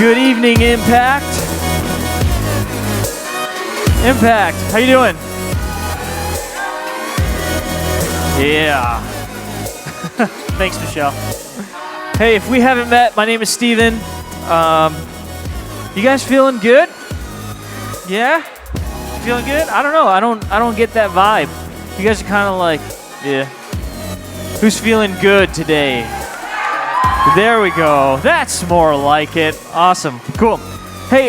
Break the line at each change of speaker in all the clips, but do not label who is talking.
Good evening, Impact. Impact, how you doing? Yeah. Thanks, Michelle. Hey, if we haven't met, my name is Steven. You guys feeling good? Yeah? Feeling good? I don't know. I don't get that vibe. You guys are kind of like, yeah. Who's feeling good today? There we go. That's more like it. Awesome. Cool. Hey,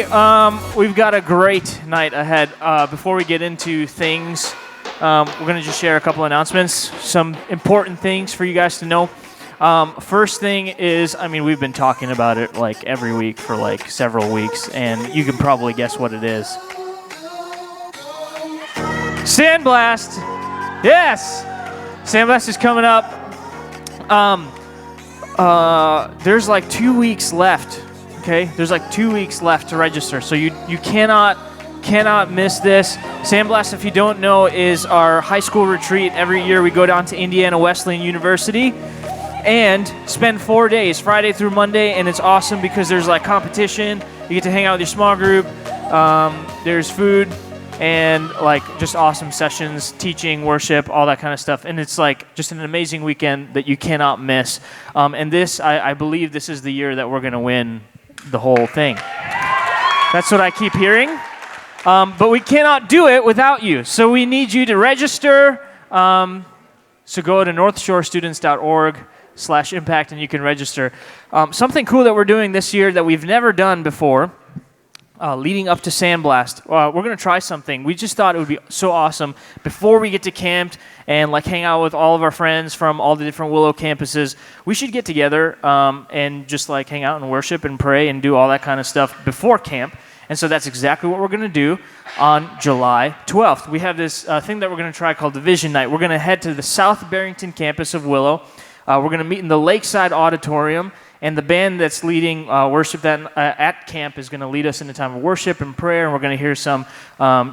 we've got a great night ahead. Before we get into things, we're going to just share a couple announcements, some important things for you guys to know. First thing is, we've been talking about it like every week for like several weeks, and you can probably guess what it is. Sandblast! Yes! Sandblast is coming up. There's like 2 weeks left, okay? There's like 2 weeks left to register, so you cannot miss this. Sandblast, if you don't know, is our high school retreat. Every year we go down to Indiana Wesleyan University and spend 4 days, Friday through Monday, and it's awesome because there's like competition. You get to hang out with your small group. There's food and like just awesome sessions, teaching, worship, all that kind of stuff. And it's like just an amazing weekend that you cannot miss. And this, I believe this is the year that we're going to win the whole thing. That's what I keep hearing. But we cannot do it without you. So we need you to register. So go to northshorestudents.org/impact and you can register. Something cool that we're doing this year that we've never done before, leading up to Sandblast, we're going to try something. We just thought it would be so awesome before we get to camp and like hang out with all of our friends from all the different Willow campuses. We should get together and just like hang out and worship and pray and do all that kind of stuff before camp. And so that's exactly what we're going to do on July 12th. We have this thing that we're going to try called the Vision Night. We're going to head to the South Barrington campus of Willow. We're going to meet in the Lakeside Auditorium, and the band that's leading worship at camp is going to lead us in a time of worship and prayer, and we're going to hear some,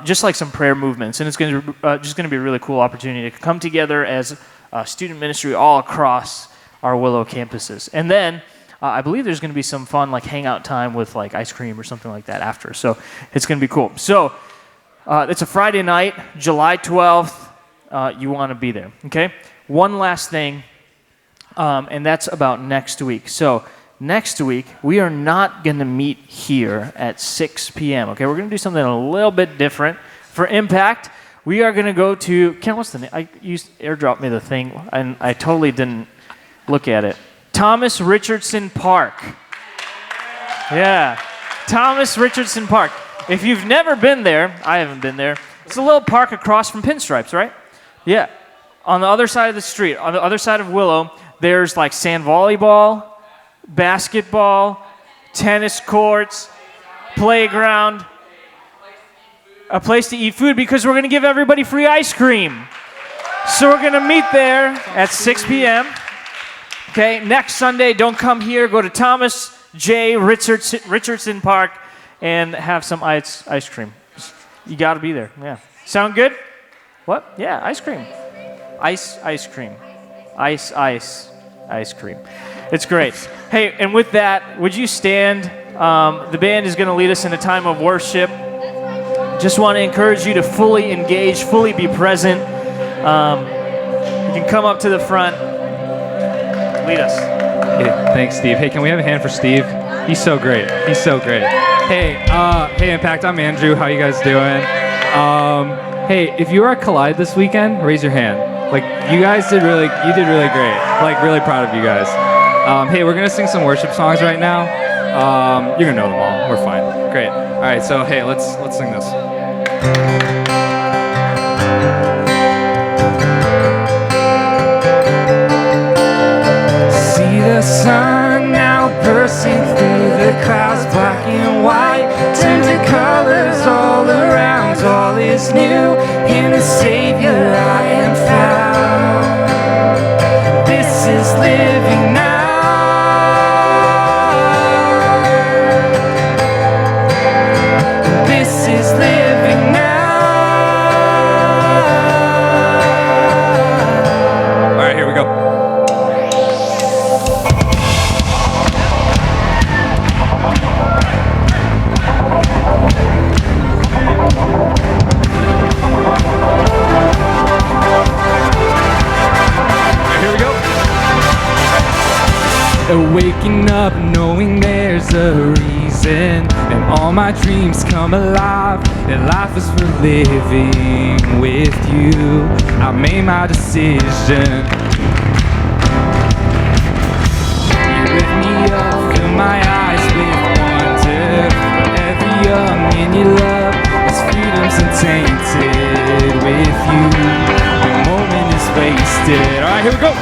just like some prayer movements. And it's going to just going to be a really cool opportunity to come together as student ministry all across our Willow campuses. And then I believe there's going to be some fun like hangout time with like ice cream or something like that after. So it's going to be cool. So it's a Friday night, July 12th. You want to be there, okay? One last thing, and that's about next week. So next week, we are not going to meet here at 6 p.m., okay? We're going to do something a little bit different. For Impact, we are going to go to, Ken, what's the name? You airdropped me the thing, and I totally didn't look at it. Thomas Richardson Park. Yeah, Thomas Richardson Park. If you've never been there, I haven't been there, it's a little park across from Pinstripes, right? Yeah. On the other side of the street, on the other side of Willow, there's like sand volleyball, basketball, tennis courts, playground, a place to eat food because we're going to give everybody free ice cream. So we're going to meet there at 6 p.m., okay, next Sunday, don't come here. Go to Thomas J. Richardson Park and have some ice cream. You got to be there. Yeah. Sound good? What? Yeah, ice cream. Ice cream. Ice cream. It's great. Hey, and with that, would you stand? The band is going to lead us in a time of worship. Just want to encourage you to fully engage, fully be present. You can come up to the front. Lead us.
Hey, thanks, Steve. Hey, can we have a hand for Steve? He's so great. He's so great. Hey, Impact, I'm Andrew. How you guys doing? Hey, if you were at Collide this weekend, raise your hand. Like, you did really great. Like, really proud of you guys. Hey, we're gonna sing some worship songs right now. You're gonna know them all. We're fine. Great. All right, so hey, let's sing this.
The sun now bursting through the clouds, black and white, turn to colors all around. All is new, in the Savior I am found. This is living now. This is living now.
All right, here we go. Waking up knowing there's a reason, and all my dreams come alive, and life is for living with you. I made my decision. You lift me up, fill my eyes with wonder. Forever young in your love, this freedom's untainted with you. The moment is wasted. Alright, here we go.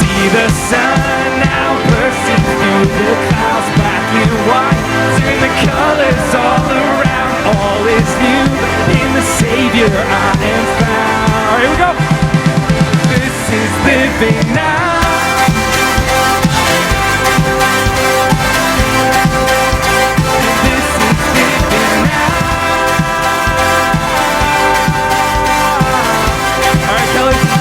See the sun now bursting through the clouds, black and white, turn the colors all around. All is new in the Savior I am found. Alright, here we go. This is living now. This is living now. Alright, Kelly.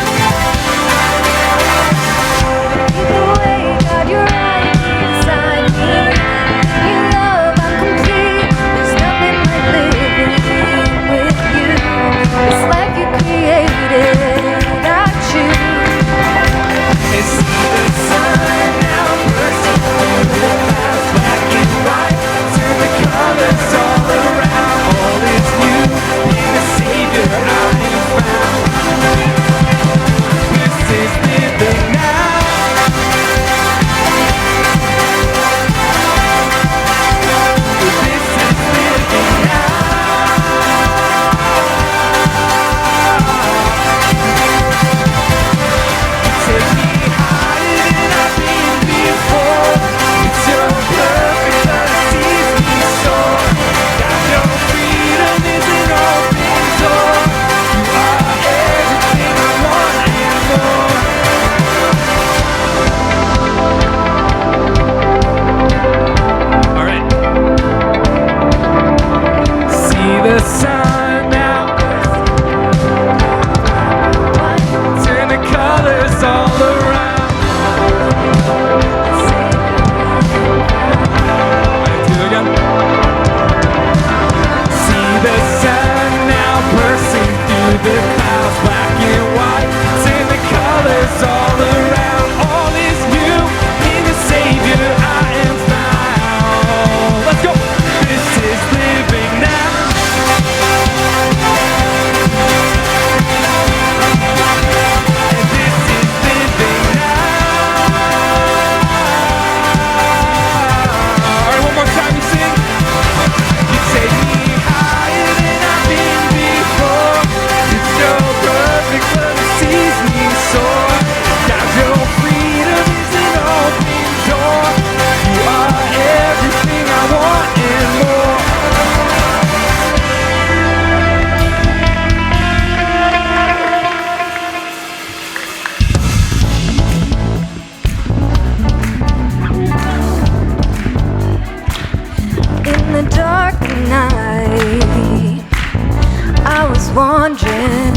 wandering,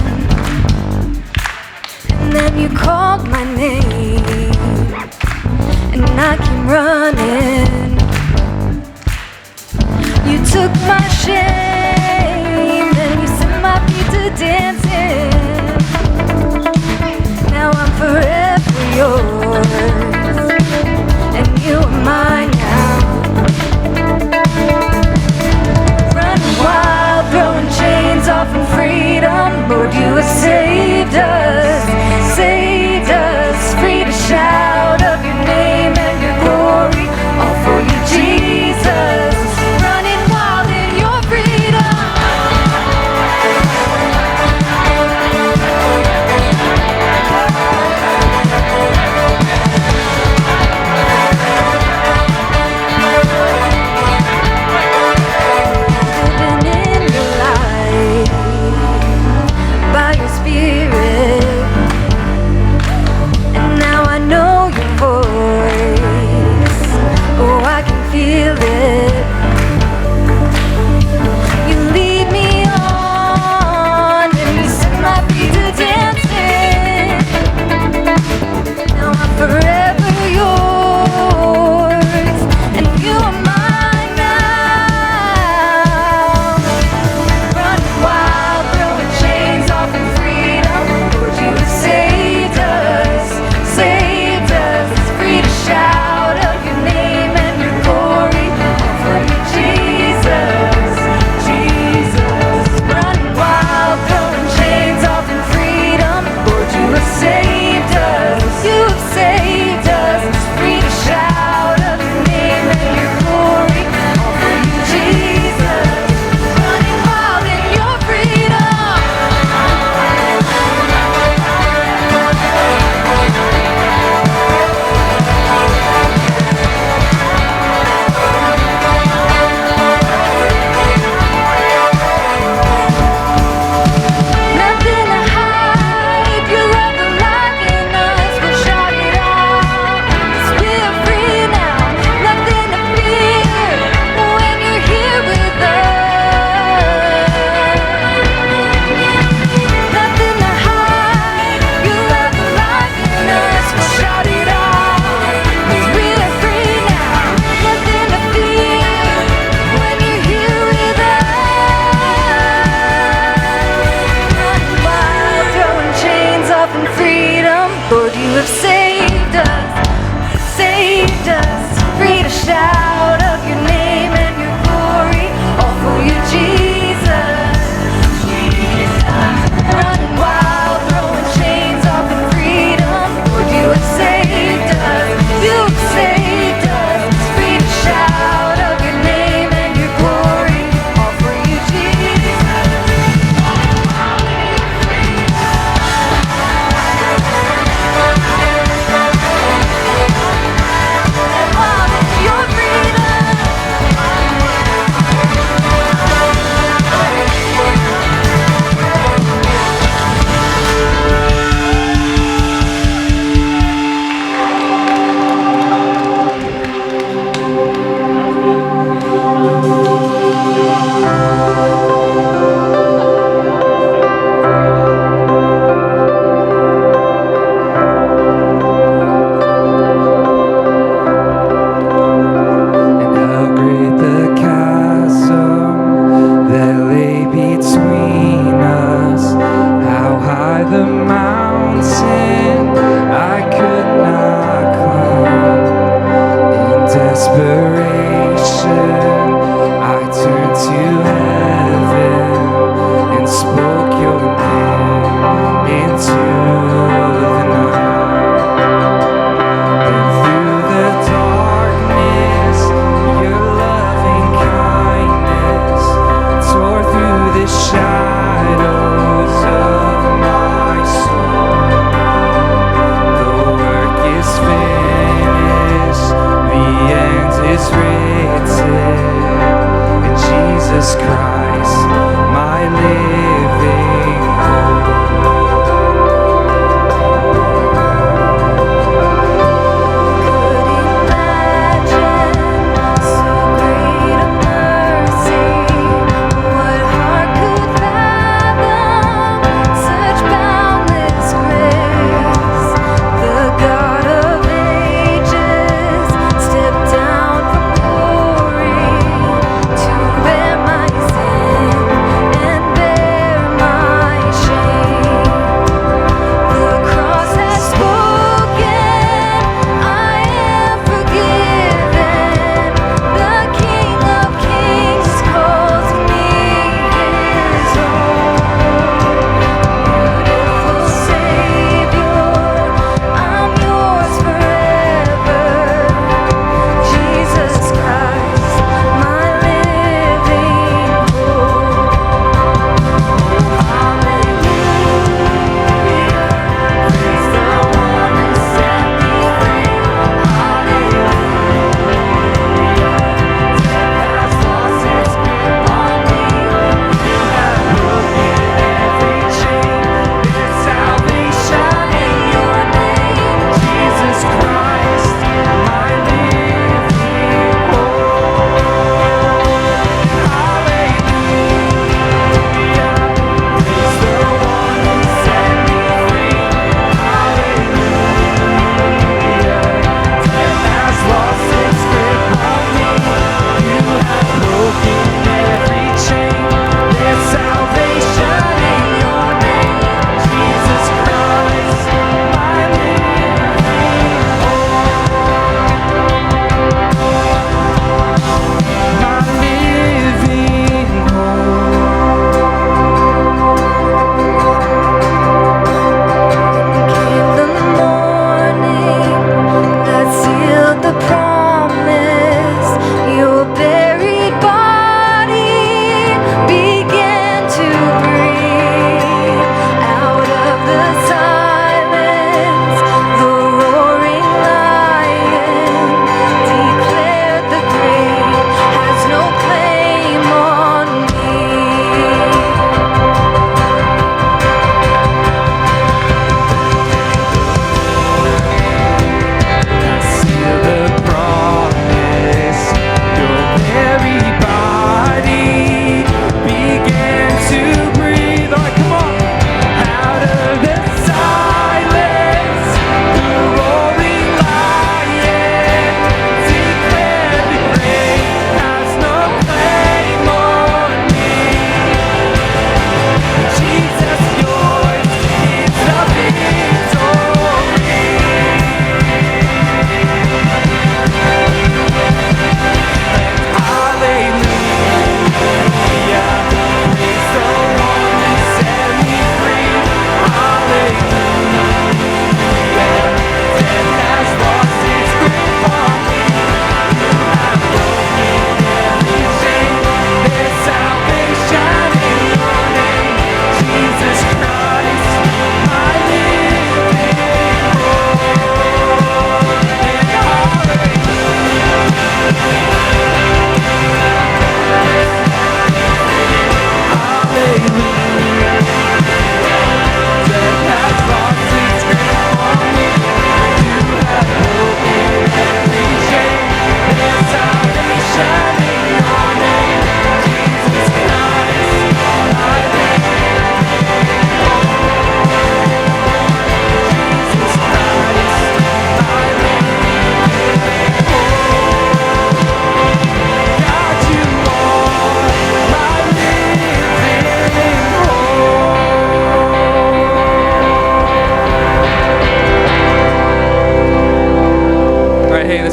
and then you called my name, and I came running. You took my shame, and you set my feet to dancing. Now I'm forever yours, and you are mine now. Running wild, throwing chains off in freedom. Lord, you have saved us, free to shout of your name and your glory, all for you, Jesus. Running wild in your freedom.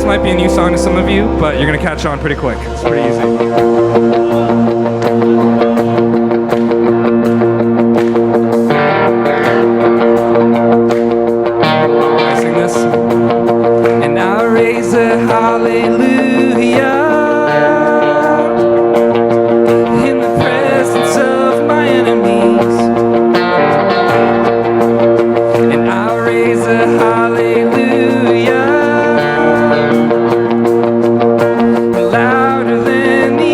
might be a new song to some of you, but you're gonna catch on pretty quick. It's pretty easy. I sing this. And I raise a hallelujah in the presence of my enemies. And I raise a hallelujah louder than the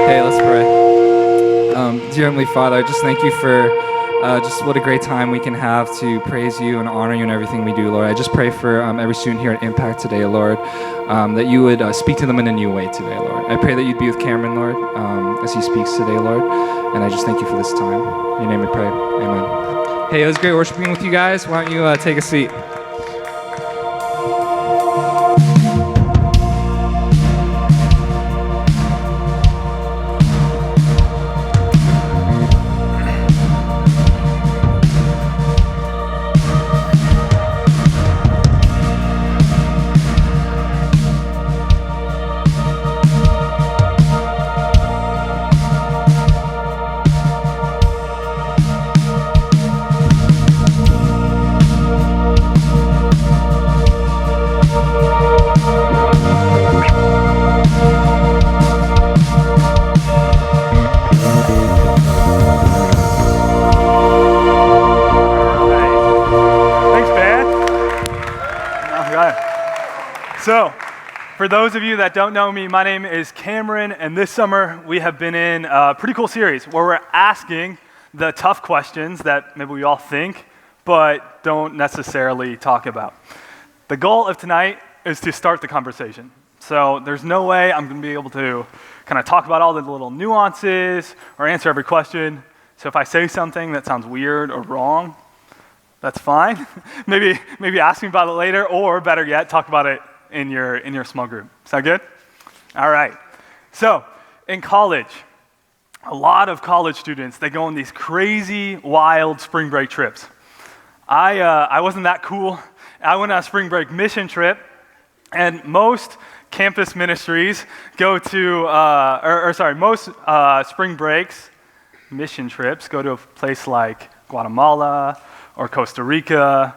Hey, let's pray. Dear Heavenly Father, I just thank you for just what a great time we can have to praise you and honor you in everything we do, Lord. I just pray for every student here at Impact today, Lord, that you would speak to them in a new way today, Lord. I pray that you'd be with Cameron, Lord, as he speaks today, Lord. And I just thank you for this time. In your name we pray. Amen. Hey, it was great worshiping with you guys. Why don't you take a seat?
So, for those of you that don't know me, my name is Cameron, and this summer we have been in a pretty cool series where we're asking the tough questions that maybe we all think, but don't necessarily talk about. The goal of tonight is to start the conversation. So there's no way I'm going to be able to kind of talk about all the little nuances or answer every question. So if I say something that sounds weird or wrong, that's fine. maybe ask me about it later, or better yet, talk about it in your small group. Sound good? All right. So in college, a lot of college students, they go on these crazy, wild spring break trips. I wasn't that cool. I went on a spring break mission trip, and most campus ministries go to, most spring breaks, mission trips, go to a place like Guatemala or Costa Rica.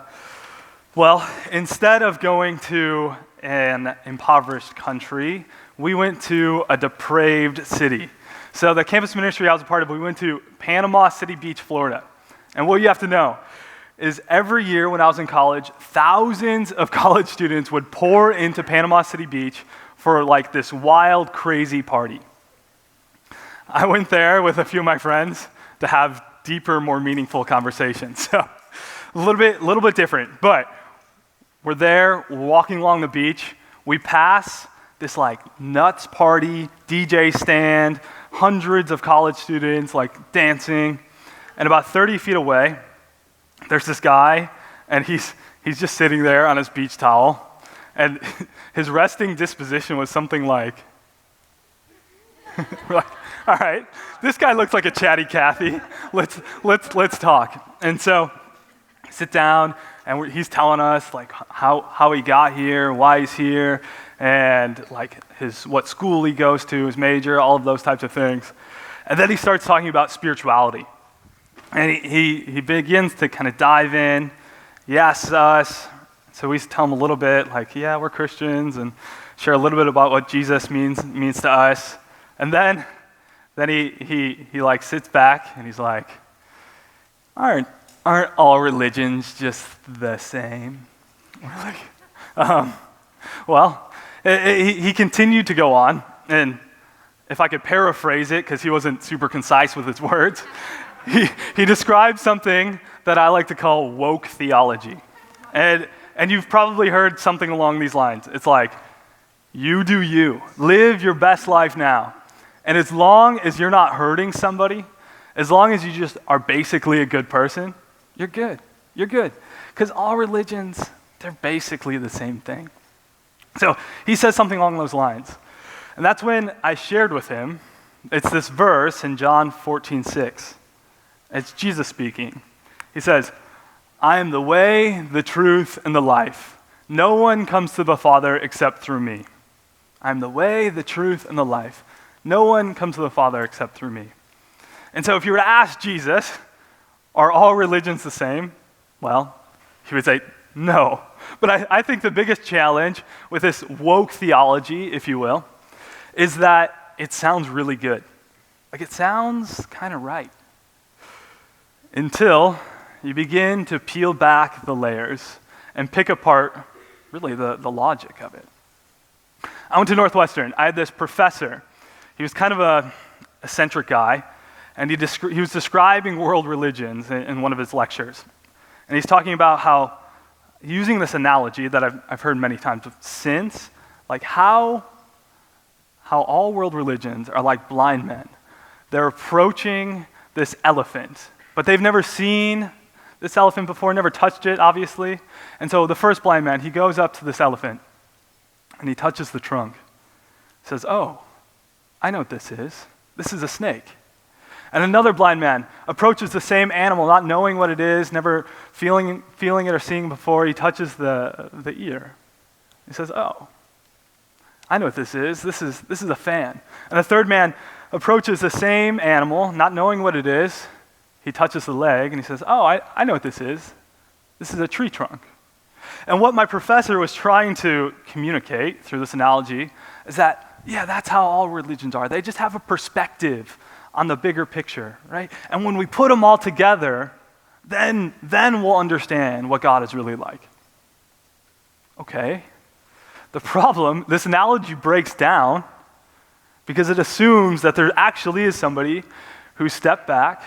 Well, instead of going to an impoverished country, we went to a depraved city. So the campus ministry I was a part of, we went to Panama City Beach, Florida. And what you have to know is every year when I was in college, thousands of college students would pour into Panama City Beach for like this wild, crazy party. I went there with a few of my friends to have deeper, more meaningful conversations. So a little bit different, but we're there, we're walking along the beach. We pass this like nuts party, DJ stand, hundreds of college students like dancing, and about 30 feet away, there's this guy, and he's just sitting there on his beach towel, and his resting disposition was something like, we're like, all right, this guy looks like a chatty Cathy. Let's talk. And so, sit down, and he's telling us like how he got here, why he's here, and like what school he goes to, his major, all of those types of things. And then he starts talking about spirituality. And he begins to kind of dive in. He asks us, so we tell him a little bit, like, yeah, we're Christians, and share a little bit about what Jesus means to us. And then he like sits back and he's like, aren't all religions just the same? We're like, well, he continued to go on, and if I could paraphrase it, because he wasn't super concise with his words, he described something that I like to call woke theology. And you've probably heard something along these lines. It's like, you do you. Live your best life now. And as long as you're not hurting somebody, as long as you just are basically a good person, you're good. You're good. Because all religions, they're basically the same thing. So he says something along those lines. And that's when I shared with him, it's this verse in John 14:6. It's Jesus speaking. He says, I am the way, the truth, and the life. No one comes to the Father except through me. I am the way, the truth, and the life. No one comes to the Father except through me. And so if you were to ask Jesus, are all religions the same? Well, he would say, no. But I think the biggest challenge with this woke theology, if you will, is that it sounds really good. Like it sounds kind of right. Until you begin to peel back the layers and pick apart really the logic of it. I went to Northwestern. I had this professor. He was kind of eccentric guy, and he was describing world religions in one of his lectures. And he's talking about how, using this analogy that I've heard many times since, like how all world religions are like blind men. They're approaching this elephant, but they've never seen this elephant before, never touched it, obviously. And so the first blind man, he goes up to this elephant, and he touches the trunk. Says, "Oh, I know what this is. This is a snake." And another blind man approaches the same animal, not knowing what it is, never feeling it or seeing it before. He touches the ear. He says, "Oh, I know what this is. This is a fan." And a third man approaches the same animal, not knowing what it is. He touches the leg, and he says, "Oh, I know what this is. This is a tree trunk." And what my professor was trying to communicate through this analogy is that, yeah, that's how all religions are. They just have a perspective on the bigger picture, right? And when we put them all together, then we'll understand what God is really like. Okay. The problem, this analogy breaks down because it assumes that there actually is somebody who stepped back,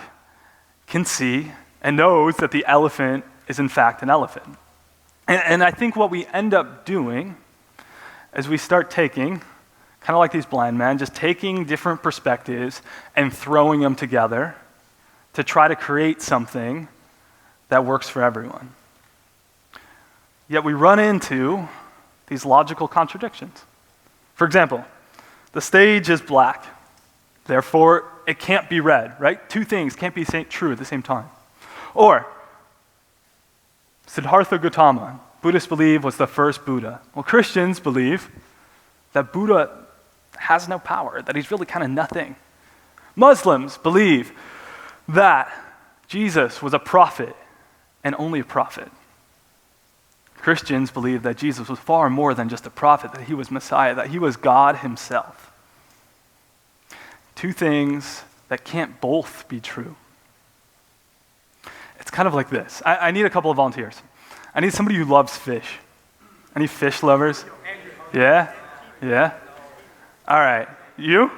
can see, and knows that the elephant is in fact an elephant. And I think what we end up doing is we start taking, kind of like these blind men, just taking different perspectives and throwing them together to try to create something that works for everyone. Yet we run into these logical contradictions. For example, the stage is black, therefore it can't be red, right? Two things can't be true at the same time. Or, Siddhartha Gautama, Buddhists believe was the first Buddha. Well, Christians believe that Buddha has no power, that he's really kind of nothing. Muslims believe that Jesus was a prophet and only a prophet. Christians believe that Jesus was far more than just a prophet, that he was Messiah, that he was God himself. Two things that can't both be true. It's kind of like this. I need a couple of volunteers. I need somebody who loves fish. Any fish lovers? Yeah? Yeah? All right. You?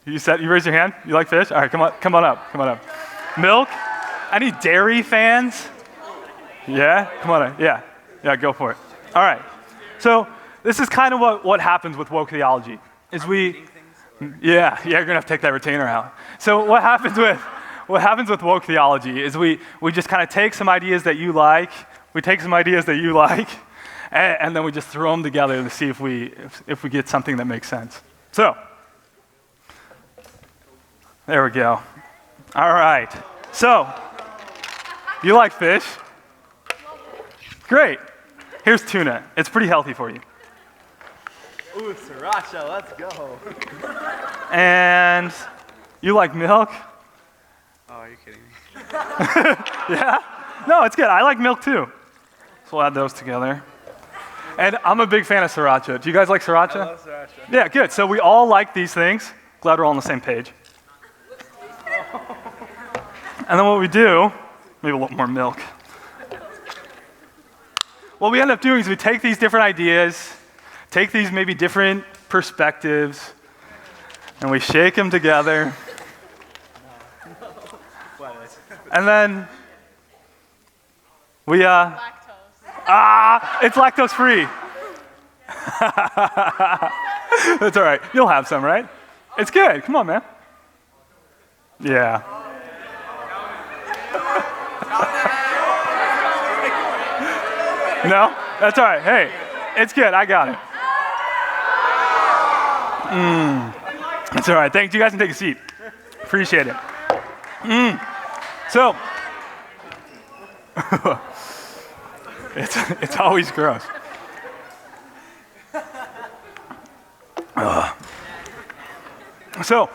You raised your hand? You like fish? All right, come on up. Milk? Any dairy fans? Yeah? Come on up. Yeah, go for it. All right. So this is kind of what happens with woke theology. Yeah, you're gonna have to take that retainer out. So what happens with woke theology is we just kind of take some ideas that you like, and then we just throw them together to see if we get something that makes sense. So, there we go. All right. So, you like fish? Great. Here's tuna. It's pretty healthy for you.
Ooh, sriracha, let's go.
And you like milk?
Oh, are you kidding me?
Yeah? No, it's good. I like milk too. So we'll add those together. And I'm a big fan of sriracha. Do you guys like sriracha?
I love sriracha.
Yeah, good. So we all like these things. Glad we're all on the same page. And then what we do, maybe a little more milk. What we end up doing is we take these different ideas, take these maybe different perspectives, and we shake them together. And then we, it's lactose free. That's all right. You'll have some, right? It's good. Come on, man. Yeah. No? That's all right. Hey, it's good. I got it. It's all right. Thanks. You guys can take a seat. Appreciate it. So, it's always gross. So,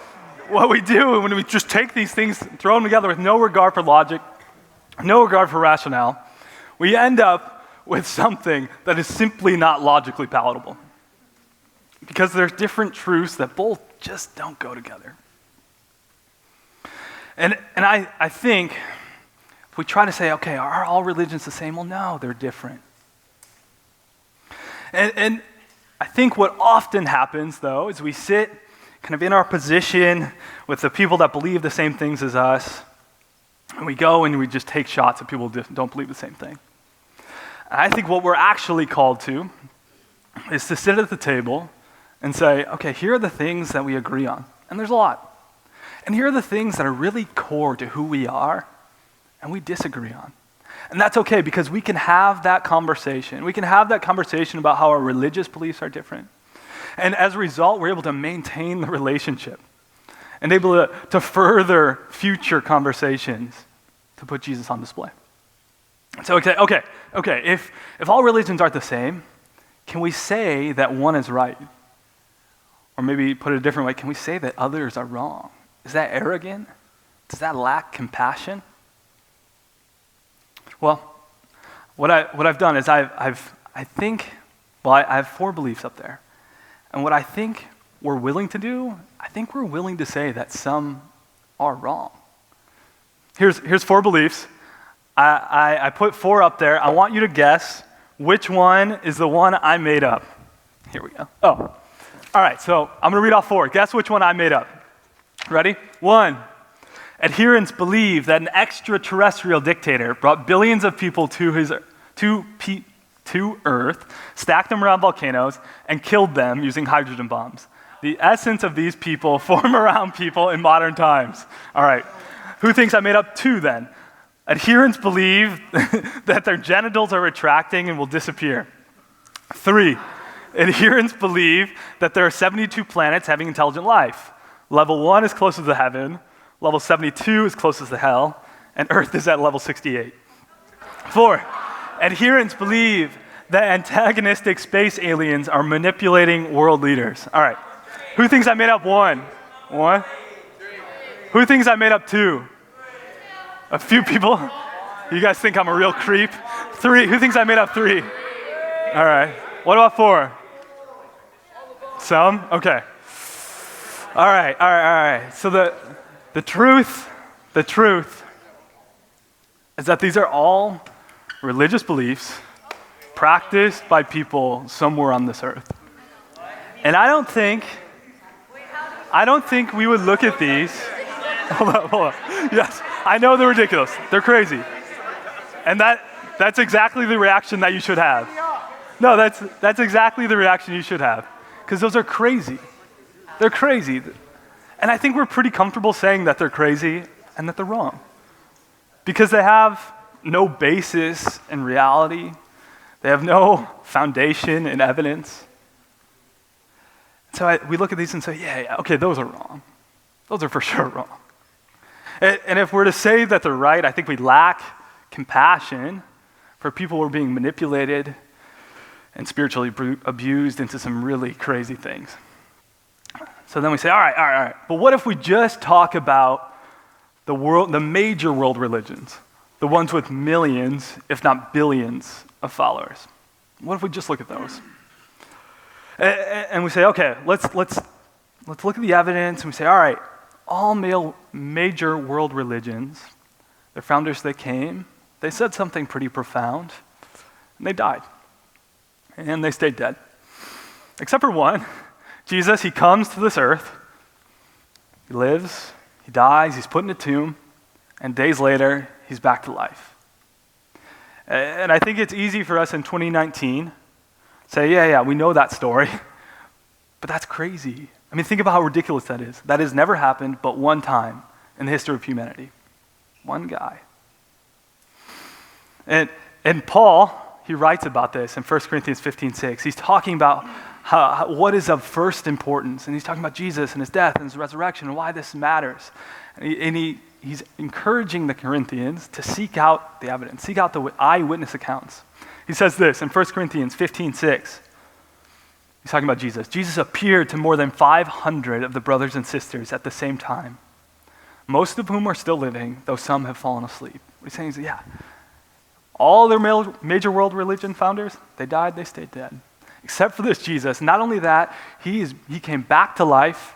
what we do when we just take these things, throw them together with no regard for logic, no regard for rationale, we end up with something that is simply not logically palatable. Because there's different truths that both just don't go together. And I think if we try to say, okay, are all religions the same? Well, no, they're different. And I think what often happens, though, is we sit kind of in our position with the people that believe the same things as us, and we go and we just take shots at people who don't believe the same thing. And I think what we're actually called to is to sit at the table and say, okay, here are the things that we agree on, and there's a lot. And here are the things that are really core to who we are, and we disagree on. And that's okay, because we can have that conversation. We can have that conversation about how our religious beliefs are different. And as a result, we're able to maintain the relationship and able to further future conversations to put Jesus on display. So, okay, if all religions aren't the same, can we say that one is right? Or maybe put it a different way, can we say that others are wrong? Is that arrogant? Does that lack compassion? Well, what I've done is I have 4 beliefs up there. And what I think we're willing to do, I think we're willing to say that some are wrong. Here's 4 beliefs. I put 4 up there. I want you to guess which one is the one I made up. Here we go. Oh, all right, so I'm going to read off 4. Guess which one I made up. Ready? 1, adherents believe that an extraterrestrial dictator brought billions of people to Earth, stacked them around volcanoes, and killed them using hydrogen bombs. The essence of these people form around people in modern times. All right, who thinks I made up 2 then? Adherents believe that their genitals are retracting and will disappear. 3, adherents believe that there are 72 planets having intelligent life. Level 1 is closest to heaven, level 72 is closest to hell, and Earth is at level 68. 4, adherents believe that antagonistic space aliens are manipulating world leaders. All right, who thinks I made up 1? 1? Who thinks I made up 2? A few people? You guys think I'm a real creep? 3, who thinks I made up 3? All right, what about 4? Some? Okay. All right. So the truth is that these are all religious beliefs practiced by people somewhere on this earth. And I don't think we would look at these. Hold on. Yes, I know they're ridiculous. They're crazy. And that's exactly the reaction that you should have. No, that's exactly the reaction you should have. Because those are crazy. They're crazy. And I think we're pretty comfortable saying that they're crazy and that they're wrong. Because they have no basis in reality. They have no foundation in evidence. So we look at these and say, yeah, okay, those are wrong. Those are for sure wrong. And if we're to say that they're right, I think we lack compassion for people who are being manipulated and spiritually abused into some really crazy things. So then we say, all right. But what if we just talk about the major world religions, the ones with millions, if not billions, of followers? What if we just look at those? And we say, okay, let's look at the evidence, and we say, all right, all major world religions, their founders, they came, they said something pretty profound, and they died. And they stayed dead. Except for one. Jesus, he comes to this earth, he lives, he dies, he's put in a tomb, and days later, he's back to life. And I think it's easy for us in 2019 to say, yeah, we know that story, but that's crazy. I mean, think about how ridiculous that is. That has never happened but one time in the history of humanity. One guy. And Paul, he writes about this in 1 Corinthians 15:6. He's talking about what is of first importance, and he's talking about Jesus and his death and his resurrection and why this matters. And he's encouraging the Corinthians to seek out the evidence, seek out the eyewitness accounts. He says this in 1 Corinthians 15:6. He's talking about Jesus. Jesus appeared to more than 500 of the brothers and sisters at the same time, most of whom are still living, though some have fallen asleep. What he's saying is, yeah, all their major world religion founders, they died, they stayed dead. Except for this Jesus. Not only that, he came back to life,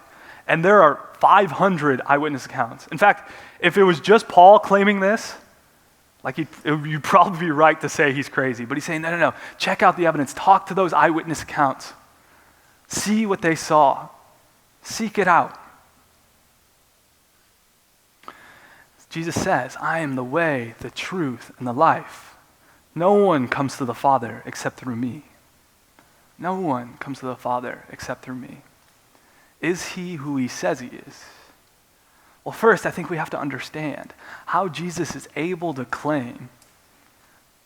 and there are 500 eyewitness accounts. In fact, if it was just Paul claiming this, you'd probably be right to say he's crazy. But he's saying, no, check out the evidence. Talk to those eyewitness accounts. See what they saw. Seek it out. Jesus says, I am the way, the truth, and the life. No one comes to the Father except through me. No one comes to the Father except through me. Is he who he says he is? Well, first, I think we have to understand how Jesus is able to claim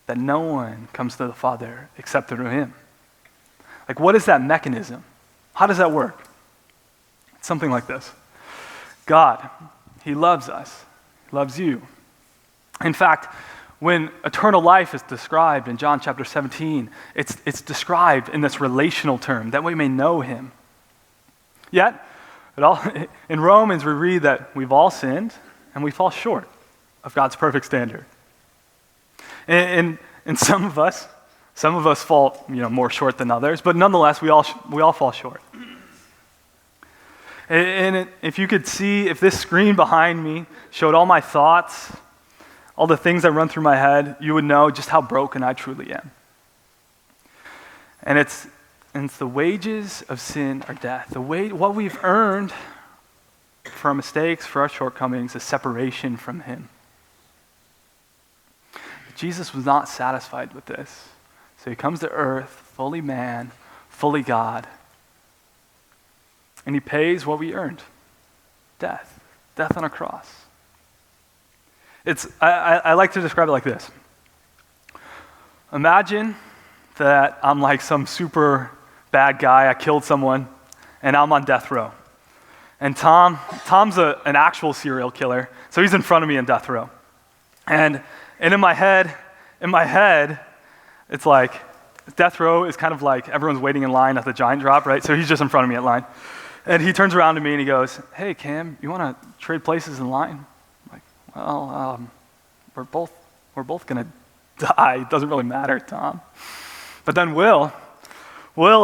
that no one comes to the Father except through him. Like, what is that mechanism? How does that work? It's something like this. God, he loves us. He loves you. In fact, when eternal life is described in John chapter 17, it's described in this relational term, that we may know him. Yet, in Romans, we read that we've all sinned and we fall short of God's perfect standard. And some of us fall more short than others, but nonetheless, we all fall short. And if you could see, if this screen behind me showed all my thoughts, all the things that run through my head, you would know just how broken I truly am. And it's the wages of sin are death. What we've earned for our mistakes, for our shortcomings, is separation from him. Jesus was not satisfied with this. So he comes to earth, fully man, fully God, and he pays what we earned. Death on a cross. I like to describe it like this. Imagine that I'm like some super bad guy, I killed someone, and I'm on death row. And Tom's an actual serial killer, so he's in front of me in death row. And in my head, it's like, death row is kind of like everyone's waiting in line at the giant drop, right? So he's just in front of me at line. And he turns around to me and he goes, hey, Cam, you want to trade places in line? I'm like, well, we're both going to die. It doesn't really matter, Tom. But then Will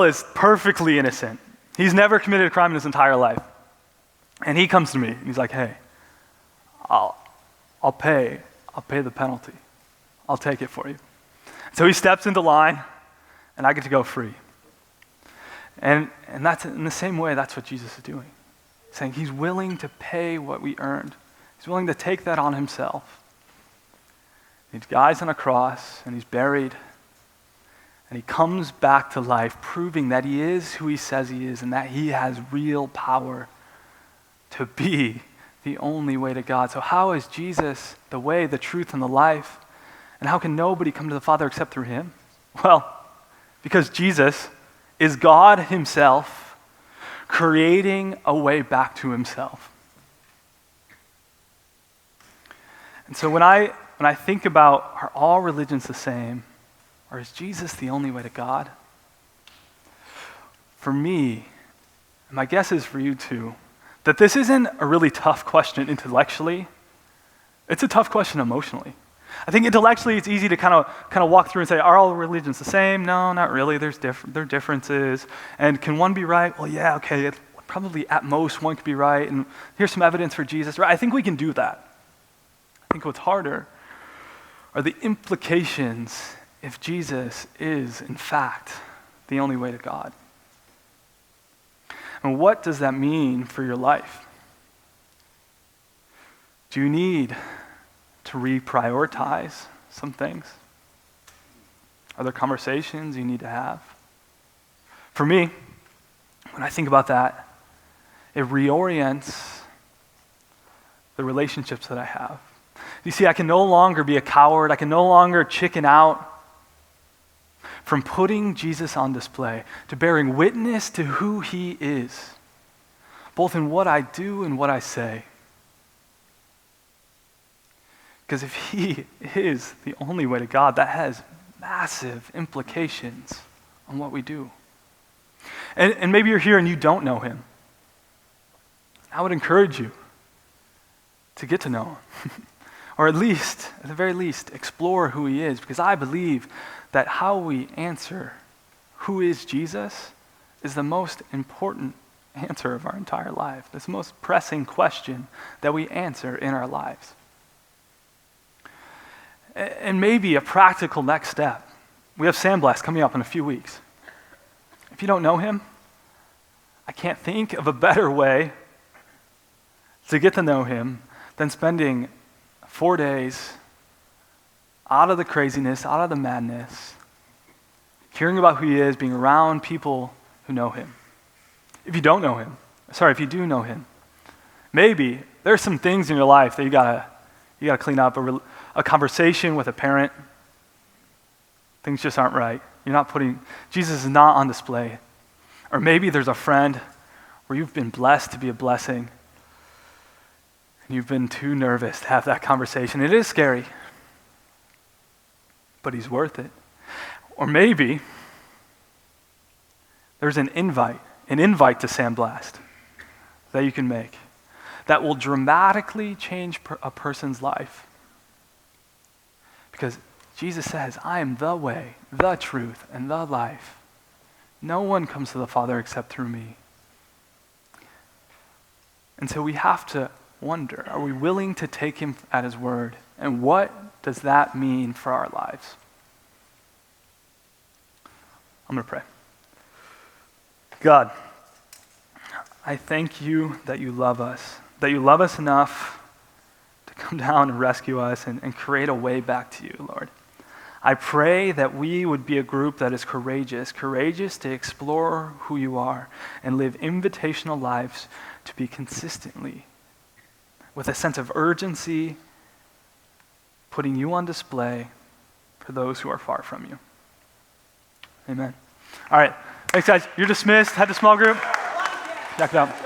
is perfectly innocent. He's never committed a crime in his entire life. And he comes to me and he's like, hey, I'll pay the penalty. I'll take it for you. So he steps into line and I get to go free. And that's in the same way, that's what Jesus is doing. Saying he's willing to pay what we earned. He's willing to take that on himself. He dies on a cross and he's buried. And he comes back to life, proving that he is who he says he is and that he has real power to be the only way to God. So how is Jesus the way, the truth, and the life? And how can nobody come to the Father except through him? Well, because Jesus is God himself creating a way back to himself. And so when I think about, are all religions the same? Or is Jesus the only way to God? For me, and my guess is for you too, that this isn't a really tough question intellectually. It's a tough question emotionally. I think intellectually it's easy to kind of walk through and say, are all religions the same? No, not really. There are differences. And can one be right? Well, yeah, okay. Probably at most one could be right. And here's some evidence for Jesus. Right? I think we can do that. I think what's harder are the implications if Jesus is, in fact, the only way to God. And what does that mean for your life? Do you need to reprioritize some things? Are there conversations you need to have? For me, when I think about that, it reorients the relationships that I have. You see, I can no longer be a coward. I can no longer chicken out from putting Jesus on display, to bearing witness to who he is, both in what I do and what I say. Because if he is the only way to God, that has massive implications on what we do. And maybe you're here and you don't know him. I would encourage you to get to know him. Or at the very least, explore who he is. Because I believe that how we answer who is Jesus is the most important answer of our entire life. It's the most pressing question that we answer in our lives. And maybe a practical next step. We have Sandblast coming up in a few weeks. If you don't know him, I can't think of a better way to get to know him than spending 4 days out of the craziness, out of the madness, hearing about who he is, being around people who know him. If you do know him, maybe there's some things in your life that you gotta clean up. A conversation with a parent, things just aren't right. Jesus is not on display. Or maybe there's a friend where you've been blessed to be a blessing, and you've been too nervous to have that conversation. It is scary, but he's worth it. Or maybe there's an invite to Sandblast that you can make that will dramatically change a person's life. Because Jesus says, I am the way, the truth, and the life. No one comes to the Father except through me. And so we have to wonder, are we willing to take him at his word? And what does that mean for our lives? I'm going to pray. God, I thank you that you love us enough to come down and rescue us and create a way back to you, Lord. I pray that we would be a group that is courageous to explore who you are and live invitational lives to be consistently, with a sense of urgency, putting you on display for those who are far from you. Amen. All right. Thanks, guys. You're dismissed. Head to small group. Check it out.